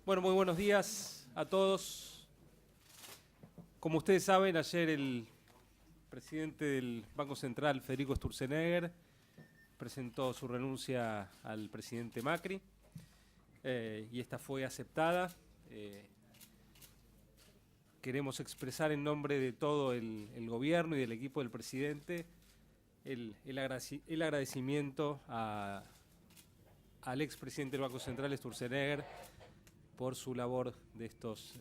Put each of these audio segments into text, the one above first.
Bueno, muy buenos días a todos. Como ustedes saben, ayer el presidente del Banco Central, Federico Sturzenegger, presentó su renuncia al presidente Macri y esta fue aceptada. Queremos expresar en nombre de todo el gobierno y del equipo del presidente el agradecimiento al expresidente del Banco Central, Sturzenegger, por su labor de estos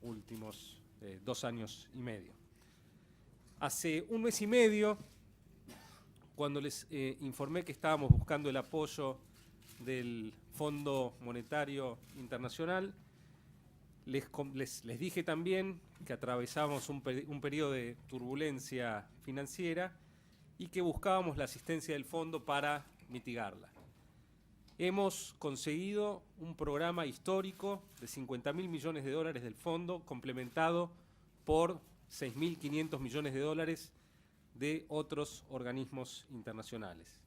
últimos 2 años y medio. Hace un mes y medio, cuando les informé que estábamos buscando el apoyo del Fondo Monetario Internacional, les dije también que atravesábamos un periodo de turbulencia financiera y que buscábamos la asistencia del fondo para mitigarla. Hemos conseguido un programa histórico de 50.000 millones de dólares del fondo, complementado por 6.500 millones de dólares de otros organismos internacionales.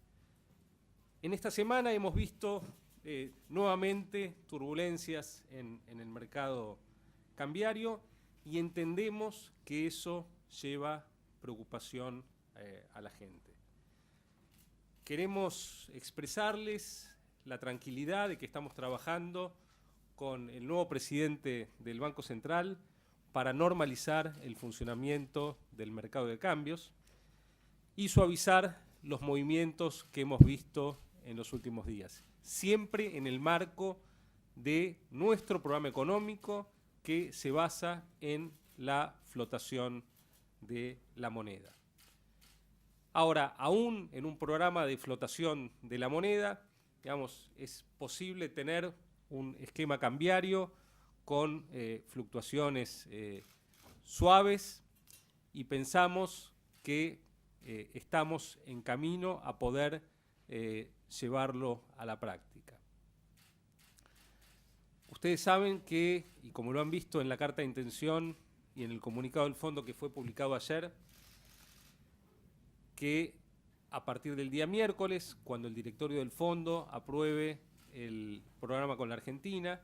En esta semana hemos visto nuevamente turbulencias en el mercado cambiario y entendemos que eso lleva preocupación a la gente. Queremos expresarles la tranquilidad de que estamos trabajando con el nuevo presidente del Banco Central para normalizar el funcionamiento del mercado de cambios y suavizar los movimientos que hemos visto en los últimos días, siempre en el marco de nuestro programa económico que se basa en la flotación de la moneda. Ahora, aún en un programa de flotación de la moneda, es posible tener un esquema cambiario con fluctuaciones suaves y pensamos que estamos en camino a poder llevarlo a la práctica. Ustedes saben que, y como lo han visto en la carta de intención y en el comunicado del fondo que fue publicado ayer, que a partir del día miércoles, cuando el directorio del fondo apruebe el programa con la Argentina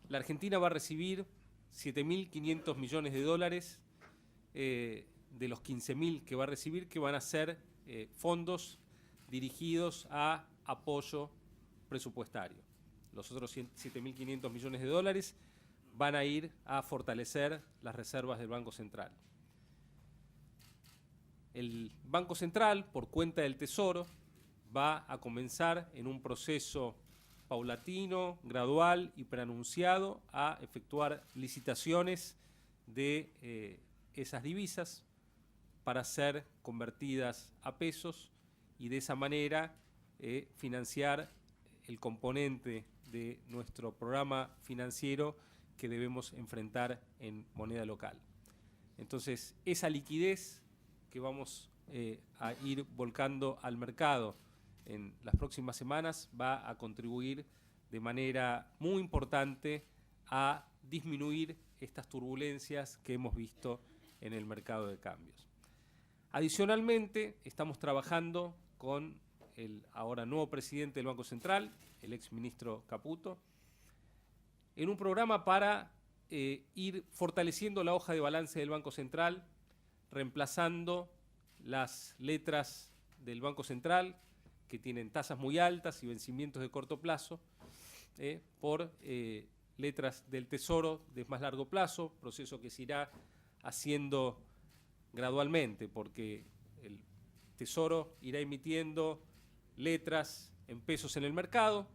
va a recibir 7.500 millones de dólares de los 15.000 que va a recibir, que van a ser fondos dirigidos a apoyo presupuestario. Los otros 7.500 millones de dólares van a ir a fortalecer las reservas del Banco Central. El Banco Central, por cuenta del Tesoro, va a comenzar en un proceso paulatino, gradual y preanunciado a efectuar licitaciones de esas divisas para ser convertidas a pesos y de esa manera financiar el componente de nuestro programa financiero que debemos enfrentar en moneda local. Entonces, esa liquidez que vamos a ir volcando al mercado en las próximas semanas va a contribuir de manera muy importante a disminuir estas turbulencias que hemos visto en el mercado de cambios. Adicionalmente, estamos trabajando con el ahora nuevo presidente del Banco Central, el exministro Caputo, en un programa para ir fortaleciendo la hoja de balance del Banco Central, reemplazando las letras del Banco Central, que tienen tasas muy altas y vencimientos de corto plazo, por letras del Tesoro de más largo plazo, proceso que se irá haciendo gradualmente, porque el Tesoro irá emitiendo letras en pesos en el mercado.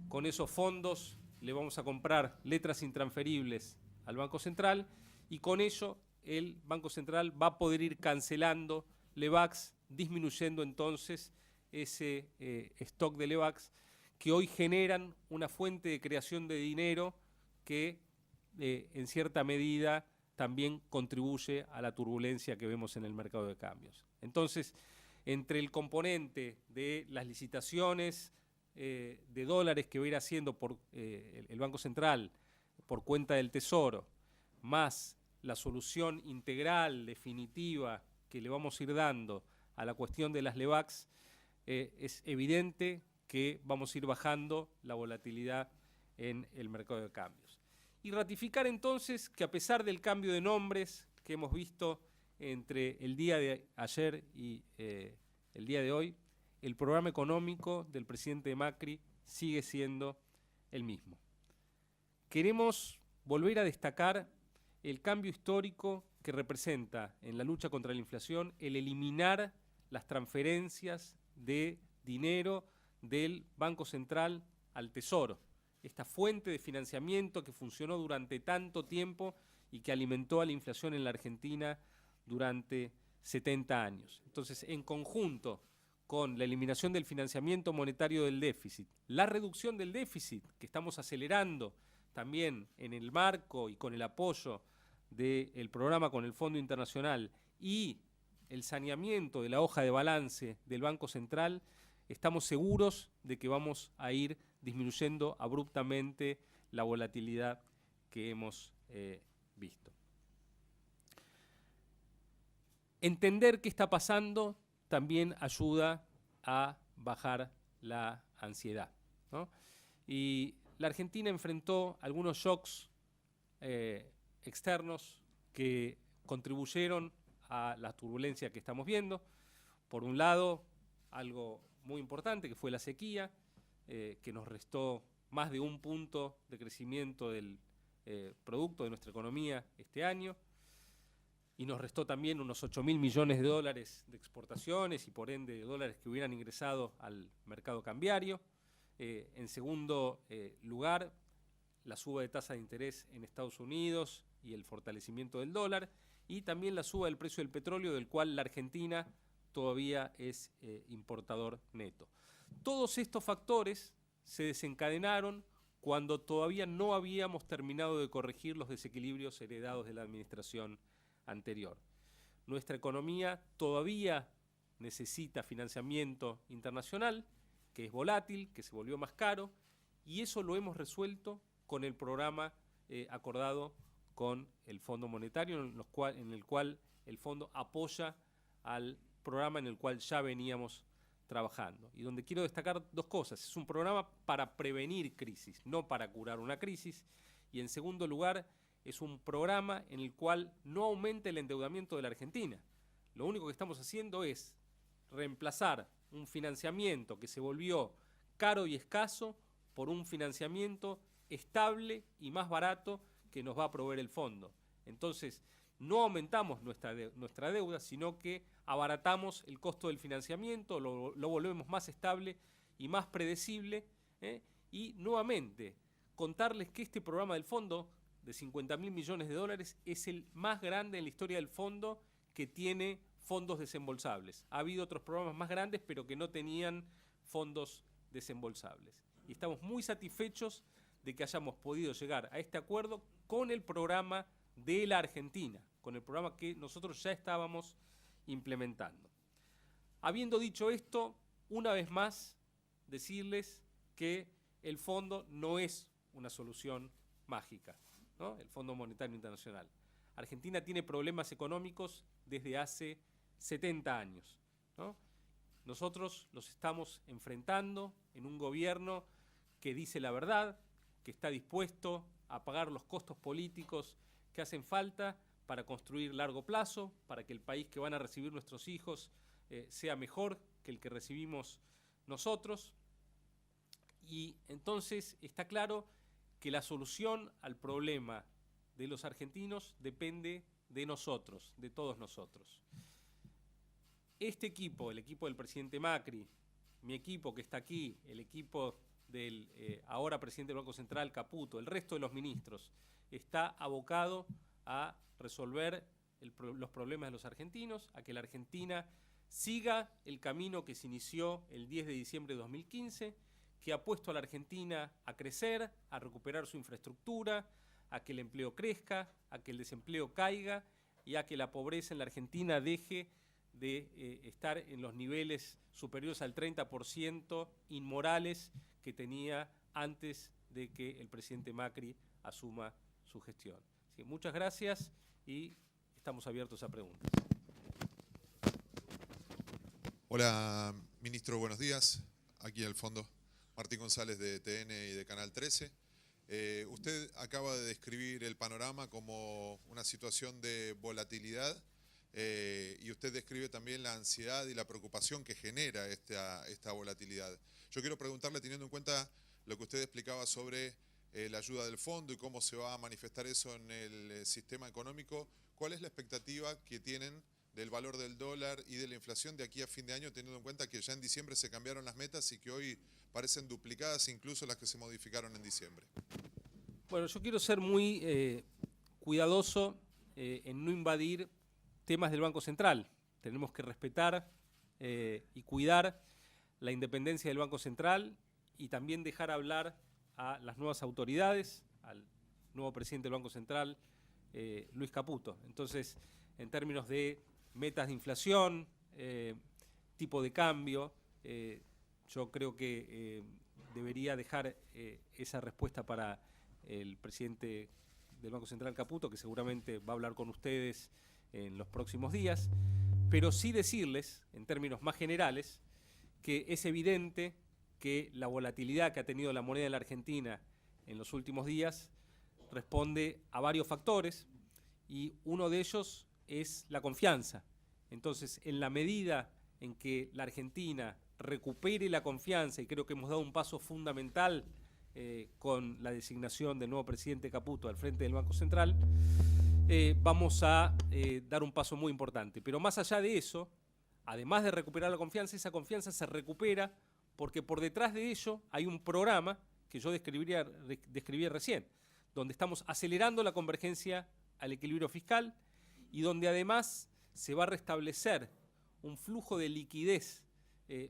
Con esos fondos le vamos a comprar letras intransferibles al Banco Central y con ello el Banco Central va a poder ir cancelando LEVAX, disminuyendo entonces ese stock de LEVAX que hoy generan una fuente de creación de dinero que en cierta medida también contribuye a la turbulencia que vemos en el mercado de cambios. Entonces, entre el componente de las licitaciones de dólares que va a ir haciendo por el Banco Central por cuenta del Tesoro, más la solución integral, definitiva, que le vamos a ir dando a la cuestión de las LEVAX, es evidente que vamos a ir bajando la volatilidad en el mercado de cambios. Y ratificar entonces que a pesar del cambio de nombres que hemos visto entre el día de ayer y el día de hoy, el programa económico del presidente Macri sigue siendo el mismo. Queremos volver a destacar el cambio histórico que representa en la lucha contra la inflación el eliminar las transferencias de dinero del Banco Central al Tesoro, esta fuente de financiamiento que funcionó durante tanto tiempo y que alimentó a la inflación en la Argentina durante 70 años. Entonces, en conjunto con la eliminación del financiamiento monetario del déficit, la reducción del déficit que estamos acelerando también en el marco y con el apoyo del programa con el Fondo Internacional y el saneamiento de la hoja de balance del Banco Central, estamos seguros de que vamos a ir disminuyendo abruptamente la volatilidad que hemos visto. Entender qué está pasando también ayuda a bajar la ansiedad, ¿no? Y la Argentina enfrentó algunos shocks externos que contribuyeron a la turbulencia que estamos viendo. Por un lado, algo muy importante que fue la sequía, que nos restó más de 1 punto de crecimiento del producto de nuestra economía este año, y nos restó también unos 8.000 millones de dólares de exportaciones y por ende de dólares que hubieran ingresado al mercado cambiario. En segundo lugar, la suba de tasa de interés en Estados Unidos y el fortalecimiento del dólar, y también la suba del precio del petróleo, del cual la Argentina todavía es importador neto. Todos estos factores se desencadenaron cuando todavía no habíamos terminado de corregir los desequilibrios heredados de la administración anterior. Nuestra economía todavía necesita financiamiento internacional, que es volátil, que se volvió más caro, y eso lo hemos resuelto con el programa acordado con el Fondo Monetario, en el cual el fondo apoya al programa en el cual ya veníamos trabajando. Y donde quiero destacar 2 cosas. Es un programa para prevenir crisis, no para curar una crisis. Y en segundo lugar, es un programa en el cual no aumenta el endeudamiento de la Argentina. Lo único que estamos haciendo es reemplazar un financiamiento que se volvió caro y escaso por un financiamiento estable y más barato que nos va a proveer el fondo. Entonces, no aumentamos nuestra deuda, sino que abaratamos el costo del financiamiento, lo volvemos más estable y más predecible. Y nuevamente, contarles que este programa del fondo de 50.000 millones de dólares es el más grande en la historia del fondo que tiene fondos desembolsables. Ha habido otros programas más grandes, pero que no tenían fondos desembolsables. Y estamos muy satisfechos de que hayamos podido llegar a este acuerdo con el programa de la Argentina, con el programa que nosotros ya estábamos implementando. Habiendo dicho esto, una vez más, decirles que el fondo no es una solución mágica, ¿no? El Fondo Monetario Internacional. Argentina tiene problemas económicos desde hace 70 años, ¿no? Nosotros los estamos enfrentando en un gobierno que dice la verdad, que está dispuesto a pagar los costos políticos que hacen falta para construir largo plazo, para que el país que van a recibir nuestros hijos sea mejor que el que recibimos nosotros. Y entonces está claro que la solución al problema de los argentinos depende de nosotros, de todos nosotros. Este equipo, el equipo del presidente Macri, mi equipo que está aquí, el equipo del ahora presidente del Banco Central, Caputo, el resto de los ministros, está abocado a resolver los problemas de los argentinos, a que la Argentina siga el camino que se inició el 10 de diciembre de 2015, que ha puesto a la Argentina a crecer, a recuperar su infraestructura, a que el empleo crezca, a que el desempleo caiga y a que la pobreza en la Argentina deje de estar en los niveles superiores al 30% inmorales que tenía antes de que el presidente Macri asuma su gestión. Así que muchas gracias y estamos abiertos a preguntas. Hola, ministro, buenos días. Aquí al fondo, Martín González de TN y de Canal 13. Usted acaba de describir el panorama como una situación de volatilidad y usted describe también la ansiedad y la preocupación que genera esta volatilidad. Yo quiero preguntarle, teniendo en cuenta lo que usted explicaba sobre la ayuda del fondo y cómo se va a manifestar eso en el sistema económico, ¿cuál es la expectativa que tienen del valor del dólar y de la inflación de aquí a fin de año, teniendo en cuenta que ya en diciembre se cambiaron las metas y que hoy parecen duplicadas incluso las que se modificaron en diciembre? Bueno, yo quiero ser muy cuidadoso en no invadir temas del Banco Central. Tenemos que respetar y cuidar la independencia del Banco Central y también dejar hablar a las nuevas autoridades, al nuevo presidente del Banco Central, Luis Caputo. Entonces, en términos de metas de inflación, tipo de cambio, yo creo que debería dejar esa respuesta para el presidente del Banco Central, Caputo, que seguramente va a hablar con ustedes en los próximos días, pero sí decirles, en términos más generales, que es evidente que la volatilidad que ha tenido la moneda en la Argentina en los últimos días responde a varios factores y uno de ellos es la confianza. Entonces, en la medida en que la Argentina recupere la confianza, y creo que hemos dado un paso fundamental con la designación del nuevo presidente Caputo al frente del Banco Central, vamos a dar un paso muy importante. Pero más allá de eso, además de recuperar la confianza, esa confianza se recupera porque por detrás de ello hay un programa que yo describí recién, donde estamos acelerando la convergencia al equilibrio fiscal y donde además se va a restablecer un flujo de liquidez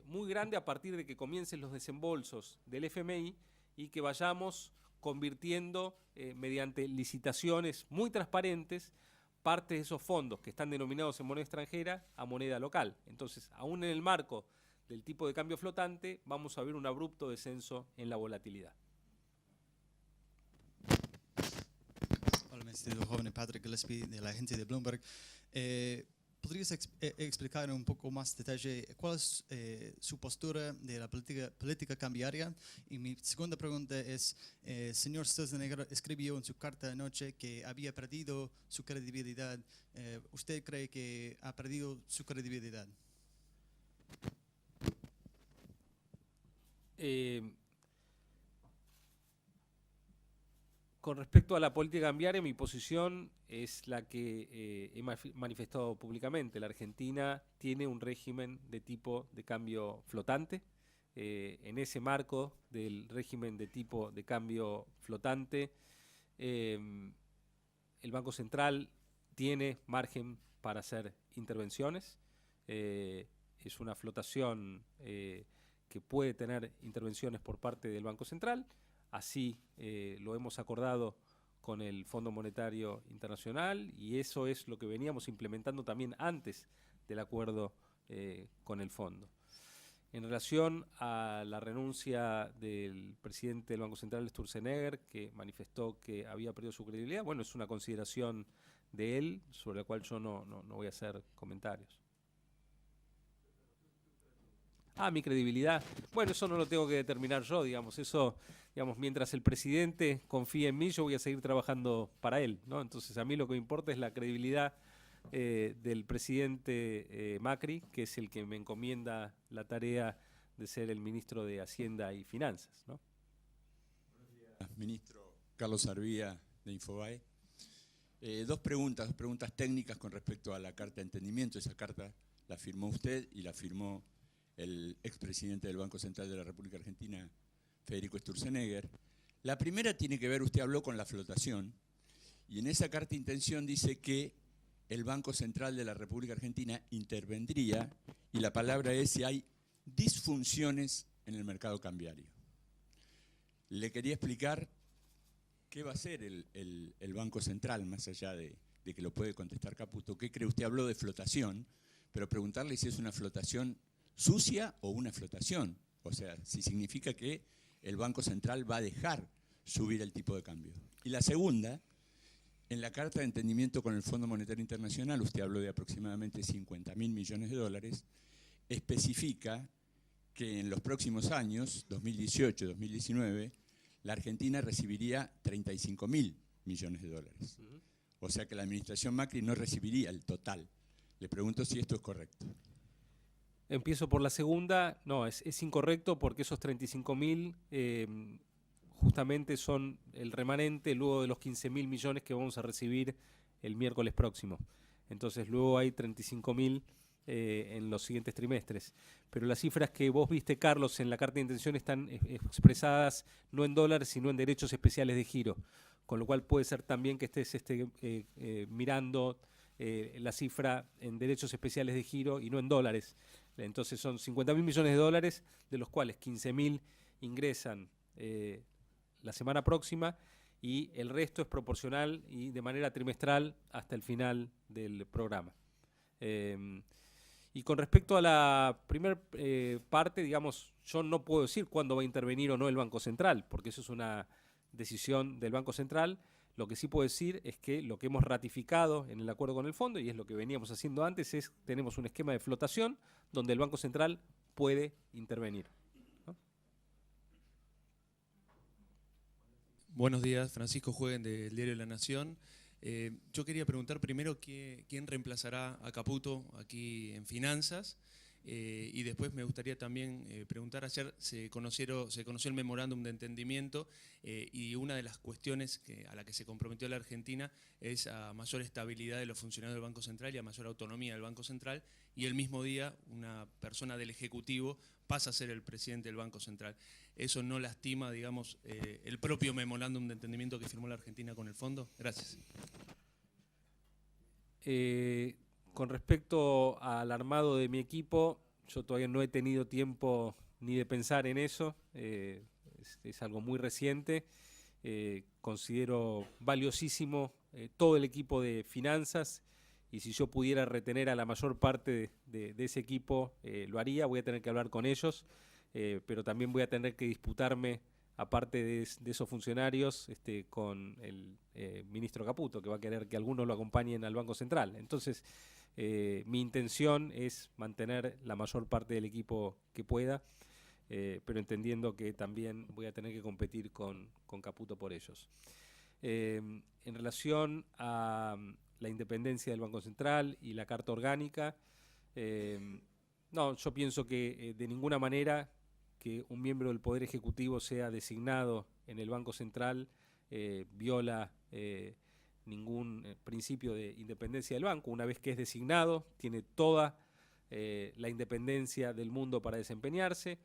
muy grande a partir de que comiencen los desembolsos del FMI y que vayamos convirtiendo mediante licitaciones muy transparentes parte de esos fondos que están denominados en moneda extranjera a moneda local. Entonces, aún en el marco del tipo de cambio flotante, vamos a ver un abrupto descenso en la volatilidad. Hola, ministro joven Patrick Gillespie, de la agencia de Bloomberg. ¿Podrías explicar en un poco más detalle cuál es su postura de la política cambiaria? Y mi segunda pregunta es, el señor Sturzenegger escribió en su carta anoche que había perdido su credibilidad. ¿Usted cree que ha perdido su credibilidad? Con respecto a la política cambiaria, mi posición es la que he manifestado públicamente. La Argentina tiene un régimen de tipo de cambio flotante. En ese marco del régimen de tipo de cambio flotante, el Banco Central tiene margen para hacer intervenciones. Es una flotación que puede tener intervenciones por parte del Banco Central. Así lo hemos acordado con el Fondo Monetario Internacional y eso es lo que veníamos implementando también antes del acuerdo con el fondo. En relación a la renuncia del presidente del Banco Central, Sturzenegger, que manifestó que había perdido su credibilidad, bueno, es una consideración de él sobre la cual yo no voy a hacer comentarios. Mi credibilidad. Bueno, eso no lo tengo que determinar yo, digamos. Eso, digamos, mientras el presidente confíe en mí, yo voy a seguir trabajando para él, ¿no? Entonces, a mí lo que me importa es la credibilidad del presidente Macri, que es el que me encomienda la tarea de ser el ministro de Hacienda y Finanzas, ¿no? Buenos días, ministro Carlos Arvía, de Infobae. Dos preguntas técnicas con respecto a la carta de entendimiento. Esa carta la firmó usted y la firmó el expresidente del Banco Central de la República Argentina, Federico Sturzenegger. La primera tiene que ver, usted habló con la flotación, y en esa carta de intención dice que el Banco Central de la República Argentina intervendría, y la palabra es si hay disfunciones en el mercado cambiario. Le quería explicar qué va a hacer el Banco Central, más allá de que lo puede contestar Caputo. ¿Qué cree usted? Habló de flotación, pero preguntarle si es una flotación sucia o una flotación, o sea, si significa que el Banco Central va a dejar subir el tipo de cambio. Y la segunda, en la carta de entendimiento con el Fondo Monetario Internacional, usted habló de aproximadamente 50.000 millones de dólares, especifica que en los próximos años, 2018, 2019, la Argentina recibiría 35.000 millones de dólares. O sea que la administración Macri no recibiría el total. Le pregunto si esto es correcto. Empiezo por la segunda. No, es incorrecto porque esos 35.000 justamente son el remanente luego de los 15.000 millones que vamos a recibir el miércoles próximo. Entonces luego hay 35.000 en los siguientes trimestres. Pero las cifras que vos viste, Carlos, en la carta de intención están expresadas no en dólares, sino en derechos especiales de giro. Con lo cual puede ser también que estés mirando la cifra en derechos especiales de giro y no en dólares. Entonces son 50.000 millones de dólares, de los cuales 15.000 ingresan la semana próxima y el resto es proporcional y de manera trimestral hasta el final del programa. Y con respecto a la primera parte, digamos, yo no puedo decir cuándo va a intervenir o no el Banco Central, porque eso es una decisión del Banco Central. Lo que sí puedo decir es que lo que hemos ratificado en el acuerdo con el fondo, y es lo que veníamos haciendo antes, es tenemos un esquema de flotación donde el Banco Central puede intervenir, ¿no? Buenos días, Francisco Jueguen del Diario La Nación. Yo quería preguntar primero quién reemplazará a Caputo aquí en Finanzas, y después me gustaría también preguntar, ayer se conoció el memorándum de entendimiento, y una de las cuestiones a la que se comprometió la Argentina es a mayor estabilidad de los funcionarios del Banco Central y a mayor autonomía del Banco Central, y el mismo día una persona del Ejecutivo pasa a ser el presidente del Banco Central. ¿Eso no lastima, digamos, el propio memorándum de entendimiento que firmó la Argentina con el fondo? Gracias. Con respecto al armado de mi equipo, yo todavía no he tenido tiempo ni de pensar en eso. Es algo muy reciente. Considero valiosísimo todo el equipo de finanzas, y si yo pudiera retener a la mayor parte de ese equipo, lo haría. Voy a tener que hablar con ellos, pero también voy a tener que disputarme, aparte de esos funcionarios, con el ministro Caputo, que va a querer que algunos lo acompañen al Banco Central. Entonces, mi intención es mantener la mayor parte del equipo que pueda, pero entendiendo que también voy a tener que competir con Caputo por ellos. En relación a la independencia del Banco Central y la Carta Orgánica, no, yo pienso que de ninguna manera que un miembro del Poder Ejecutivo sea designado en el Banco Central viola ningún principio de independencia del banco. Una vez que es designado, tiene toda la independencia del mundo para desempeñarse.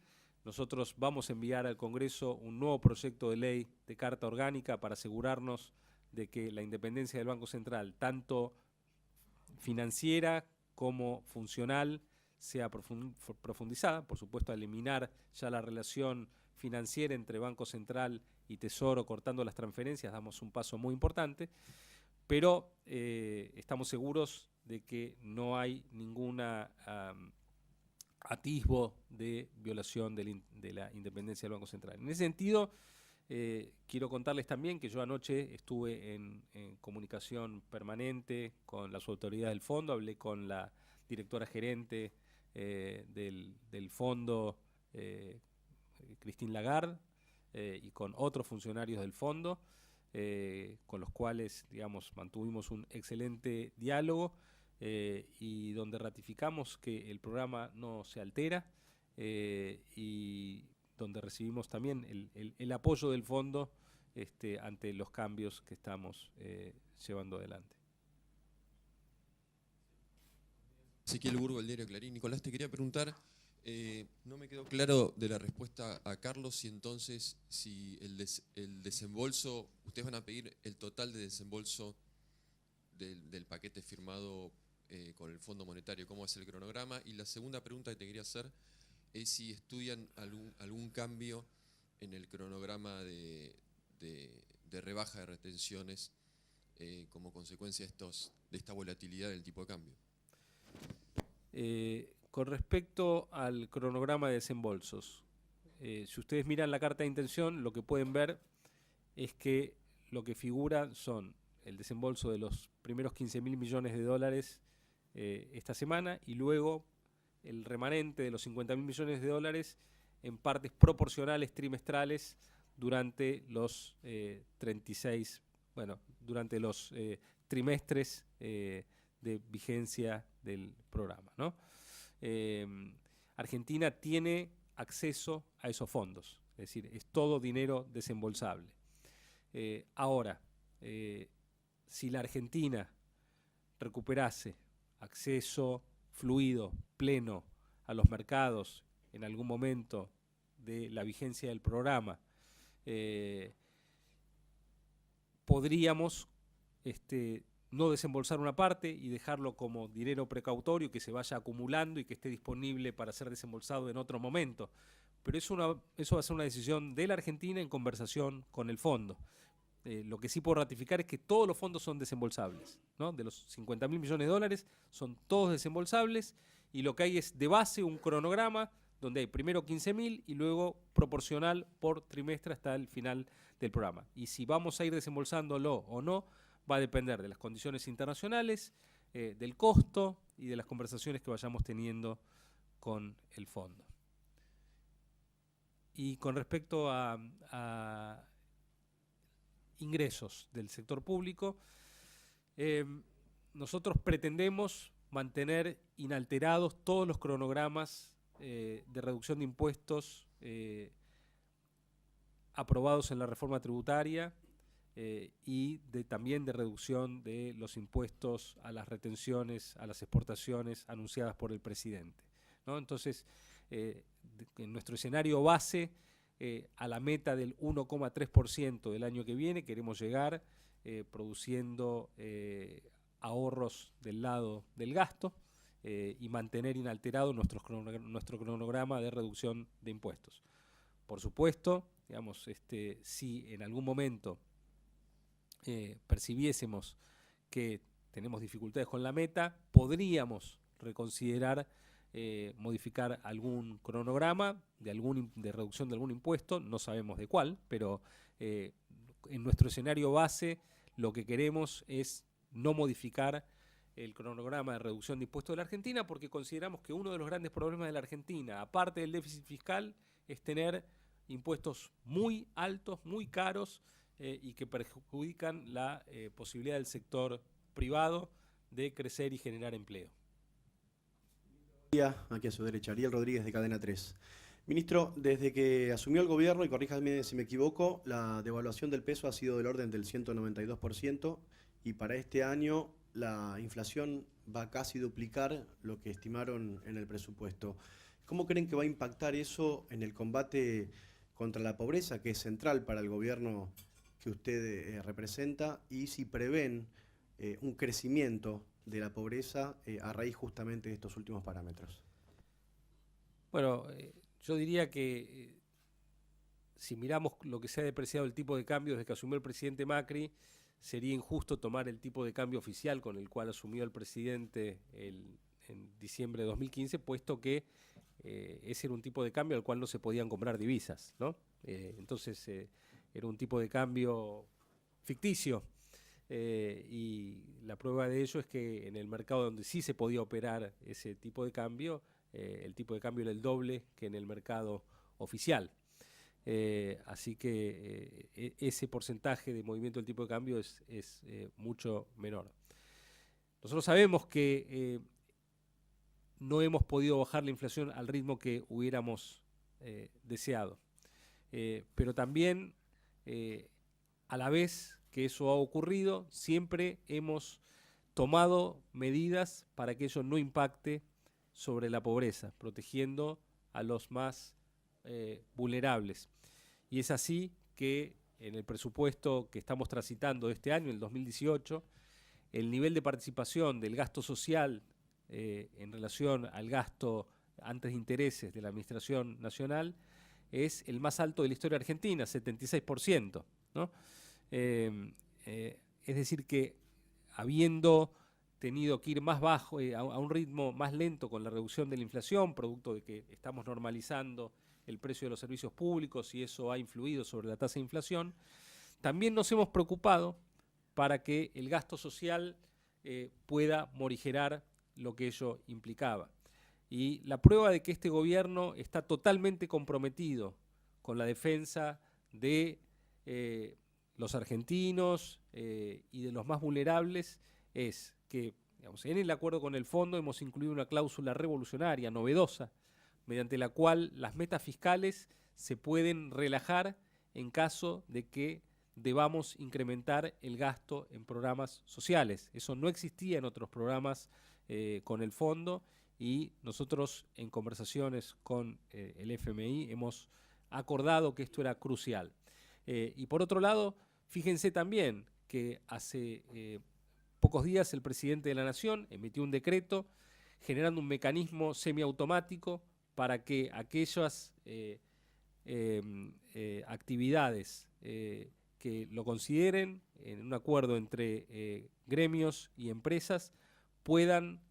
Nosotros vamos a enviar al Congreso un nuevo proyecto de ley de Carta Orgánica para asegurarnos de que la independencia del Banco Central, tanto financiera como funcional, sea profundizada. Por supuesto, a eliminar ya la relación financiera entre Banco Central y Tesoro, cortando las transferencias, damos un paso muy importante, pero estamos seguros de que no hay ninguna atisbo de violación de la independencia del Banco Central. En ese sentido, quiero contarles también que yo anoche estuve en comunicación permanente con las autoridades del fondo, hablé con la directora gerente del fondo, Christine Lagarde, y con otros funcionarios del fondo, con los cuales, digamos, mantuvimos un excelente diálogo, y donde ratificamos que el programa no se altera, y donde recibimos también el apoyo del fondo ante los cambios que estamos llevando adelante. Ezequiel Burgo, el Diario Clarín. Nicolás, te quería preguntar, no me quedó claro de la respuesta a Carlos si entonces, si el desembolso, ustedes van a pedir el total de desembolso del paquete firmado con el Fondo Monetario, ¿cómo es el cronograma? Y la segunda pregunta que te quería hacer es si estudian algún cambio en el cronograma de rebaja de retenciones como consecuencia de esta volatilidad del tipo de cambio. Con respecto al cronograma de desembolsos, si ustedes miran la carta de intención, lo que pueden ver es que lo que figura son el desembolso de los primeros 15.000 millones de dólares esta semana, y luego el remanente de los 50.000 millones de dólares en partes proporcionales trimestrales, durante los 36, bueno, durante los trimestres de vigencia del programa, ¿no? Argentina tiene acceso a esos fondos, es decir, es todo dinero desembolsable. Ahora, si la Argentina recuperase acceso fluido, pleno a los mercados en algún momento de la vigencia del programa, podríamos no desembolsar una parte y dejarlo como dinero precautorio que se vaya acumulando y que esté disponible para ser desembolsado en otro momento. Pero eso va a ser una decisión de la Argentina en conversación con el fondo. Lo que sí puedo ratificar es que todos los fondos son desembolsables, ¿no? De los 50.000 millones de dólares son todos desembolsables, y lo que hay es de base un cronograma donde hay primero 15.000 y luego proporcional por trimestre hasta el final del programa. Y si vamos a ir desembolsándolo o no, va a depender de las condiciones internacionales, del costo y de las conversaciones que vayamos teniendo con el fondo. Y con respecto a ingresos del sector público, nosotros pretendemos mantener inalterados todos los cronogramas de reducción de impuestos aprobados en la reforma tributaria y también de reducción de los impuestos a las retenciones, a las exportaciones anunciadas por el presidente, ¿no? Entonces, en nuestro escenario base, a la meta del 1,3% del año que viene queremos llegar produciendo ahorros del lado del gasto y mantener inalterado nuestro cronograma de reducción de impuestos. Por supuesto, digamos, si en algún momento percibiésemos que tenemos dificultades con la meta, podríamos reconsiderar modificar algún cronograma de reducción de algún impuesto, no sabemos de cuál, pero en nuestro escenario base lo que queremos es no modificar el cronograma de reducción de impuestos de la Argentina, porque consideramos que uno de los grandes problemas de la Argentina, aparte del déficit fiscal, es tener impuestos muy altos, muy caros y que perjudican la posibilidad del sector privado de crecer y generar empleo. Aquí a su derecha, Ariel Rodríguez de Cadena 3. Ministro, desde que asumió el gobierno, y corríjame si me equivoco, la devaluación del peso ha sido del orden del 192%, y para este año la inflación va a casi duplicar lo que estimaron en el presupuesto. ¿Cómo creen que va a impactar eso en el combate contra la pobreza, que es central para el gobierno que usted representa, y si prevén un crecimiento de la pobreza a raíz justamente de estos últimos parámetros? Bueno, yo diría que si miramos lo que se ha depreciado el tipo de cambio desde que asumió el presidente Macri, sería injusto tomar el tipo de cambio oficial con el cual asumió el presidente en diciembre de 2015, puesto que ese era un tipo de cambio al cual no se podían comprar divisas, ¿no? Entonces era un tipo de cambio ficticio. Y la prueba de ello es que en el mercado donde sí se podía operar ese tipo de cambio, el tipo de cambio era el doble que en el mercado oficial. Así que ese porcentaje de movimiento del tipo de cambio es mucho menor. Nosotros sabemos que no hemos podido bajar la inflación al ritmo que hubiéramos deseado, pero también a la vez que eso ha ocurrido, siempre hemos tomado medidas para que eso no impacte sobre la pobreza, protegiendo a los más vulnerables. Y es así que en el presupuesto que estamos transitando este año, el 2018, el nivel de participación del gasto social en relación al gasto antes de intereses de la Administración Nacional es el más alto de la historia argentina, 76%, ¿no? Es decir que habiendo tenido que ir más bajo, a un ritmo más lento con la reducción de la inflación, producto de que estamos normalizando el precio de los servicios públicos y eso ha influido sobre la tasa de inflación, también nos hemos preocupado para que el gasto social pueda morigerar lo que ello implicaba. Y la prueba de que este gobierno está totalmente comprometido con la defensa de los argentinos y de los más vulnerables es que, digamos, en el acuerdo con el fondo hemos incluido una cláusula revolucionaria, novedosa, mediante la cual las metas fiscales se pueden relajar en caso de que debamos incrementar el gasto en programas sociales. Eso no existía en otros programas con el fondo, y nosotros en conversaciones con el FMI hemos acordado que esto era crucial. Y por otro lado, fíjense también que hace pocos días el presidente de la Nación emitió un decreto generando un mecanismo semiautomático para que aquellas actividades que lo consideren en un acuerdo entre gremios y empresas puedan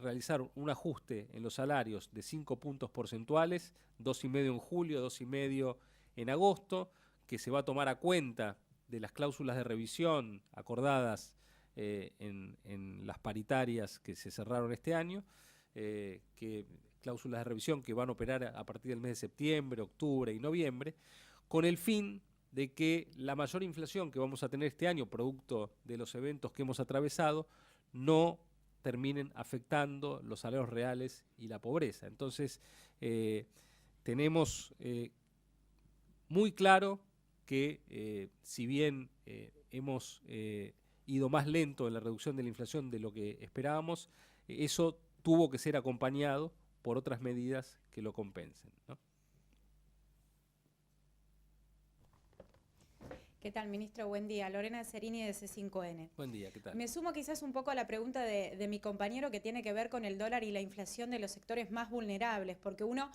realizar un ajuste en los salarios de 5 puntos porcentuales, 2,5 en julio, 2,5 en agosto, que se va a tomar a cuenta de las cláusulas de revisión acordadas en las paritarias que se cerraron este año, cláusulas de revisión que van a operar a partir del mes de septiembre, octubre y noviembre, con el fin de que la mayor inflación que vamos a tener este año, producto de los eventos que hemos atravesado, no terminen afectando los salarios reales y la pobreza. Entonces, tenemos muy claro que si bien hemos ido más lento en la reducción de la inflación de lo que esperábamos, eso tuvo que ser acompañado por otras medidas que lo compensen, ¿no? ¿Qué tal, ministro? Buen día. Lorena Cerini de C5N. Buen día, ¿qué tal? Me sumo quizás un poco a la pregunta de mi compañero, que tiene que ver con el dólar y la inflación de los sectores más vulnerables, porque uno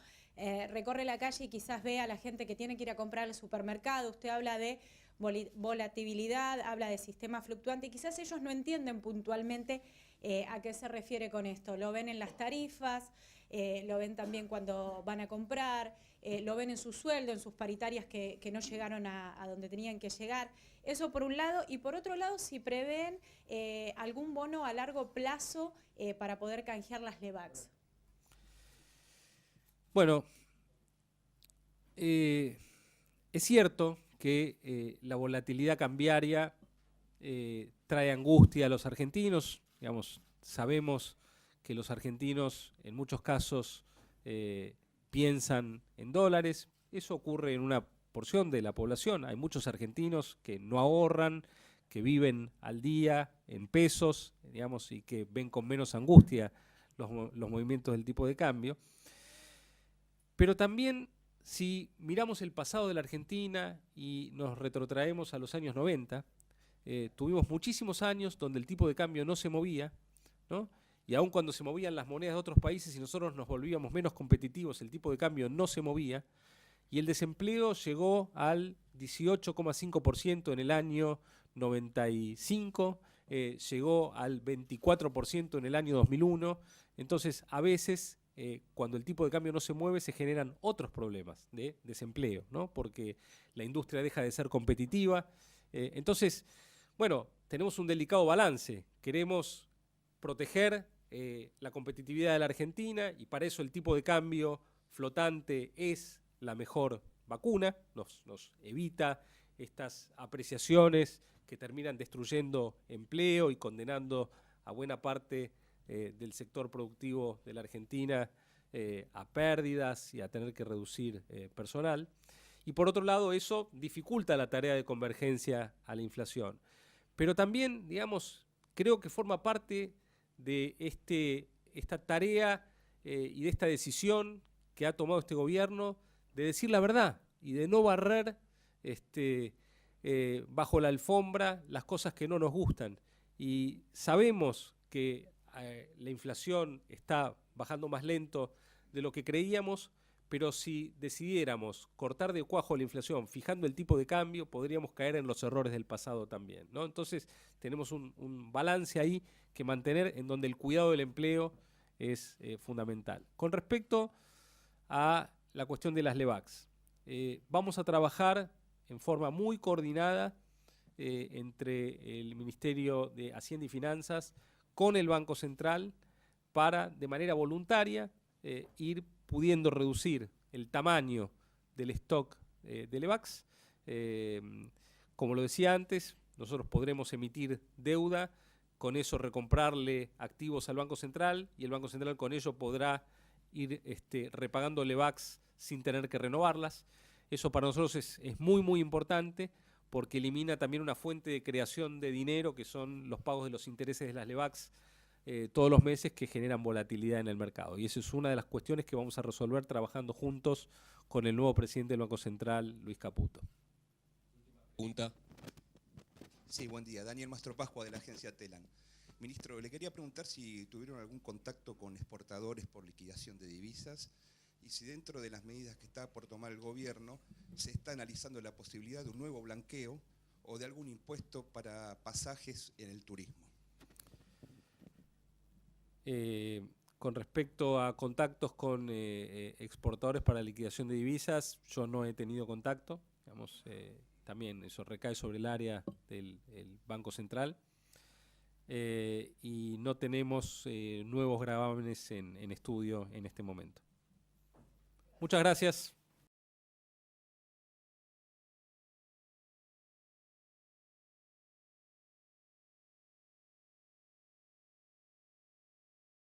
recorre la calle y quizás ve a la gente que tiene que ir a comprar al supermercado. Usted habla de volatilidad, habla de sistema fluctuante, y quizás ellos no entienden puntualmente a qué se refiere con esto. Lo ven en las tarifas, lo ven también cuando van a comprar, lo ven en su sueldo, en sus paritarias que no llegaron a donde tenían que llegar. Eso por un lado. Y por otro lado, si prevén algún bono a largo plazo para poder canjear las LEVAX. Bueno, es cierto que la volatilidad cambiaria trae angustia a los argentinos. Digamos, sabemos que los argentinos en muchos casos piensan en dólares. Eso ocurre en una porción de la población. Hay muchos argentinos que no ahorran, que viven al día en pesos, digamos, y que ven con menos angustia los movimientos del tipo de cambio. Pero también, si miramos el pasado de la Argentina y nos retrotraemos a los años 90, tuvimos muchísimos años donde el tipo de cambio no se movía, ¿no? Y aun cuando se movían las monedas de otros países y nosotros nos volvíamos menos competitivos, el tipo de cambio no se movía, y el desempleo llegó al 18,5% en el año 95, llegó al 24% en el año 2001. Entonces, a veces, cuando el tipo de cambio no se mueve, se generan otros problemas de desempleo, ¿no? Porque la industria deja de ser competitiva. Entonces, bueno, tenemos un delicado balance. Queremos proteger la competitividad de la Argentina, y para eso el tipo de cambio flotante es la mejor vacuna. Nos evita estas apreciaciones que terminan destruyendo empleo y condenando a buena parte del sector productivo de la Argentina a pérdidas y a tener que reducir personal. Y por otro lado, eso dificulta la tarea de convergencia a la inflación. Pero también, digamos, creo que forma parte de esta tarea y de esta decisión que ha tomado este gobierno de decir la verdad y de no barrer bajo la alfombra las cosas que no nos gustan. Y sabemos que la inflación está bajando más lento de lo que creíamos, pero si decidiéramos cortar de cuajo la inflación fijando el tipo de cambio, podríamos caer en los errores del pasado también, ¿no? Entonces tenemos un balance ahí que mantener, en donde el cuidado del empleo es fundamental. Con respecto a la cuestión de las LEVAX, vamos a trabajar en forma muy coordinada entre el Ministerio de Hacienda y Finanzas con el Banco Central para, de manera voluntaria, ir pudiendo reducir el tamaño del stock de LEVAX Como lo decía antes, nosotros podremos emitir deuda, con eso recomprarle activos al Banco Central y el Banco Central con ello podrá ir repagando LEVACs sin tener que renovarlas. Eso para nosotros es muy, muy importante porque elimina también una fuente de creación de dinero que son los pagos de los intereses de las LEVACs todos los meses que generan volatilidad en el mercado. Y esa es una de las cuestiones que vamos a resolver trabajando juntos con el nuevo presidente del Banco Central, Luis Caputo. Pregunta. Sí, buen día. Daniel Mastro Pascua, de la agencia Telan. Ministro, le quería preguntar si tuvieron algún contacto con exportadores por liquidación de divisas y si dentro de las medidas que está por tomar el gobierno se está analizando la posibilidad de un nuevo blanqueo o de algún impuesto para pasajes en el turismo. Con respecto a contactos con exportadores para liquidación de divisas, yo no he tenido contacto, digamos, también eso recae sobre el área del Banco Central y no tenemos nuevos gravámenes en estudio en este momento. Muchas gracias.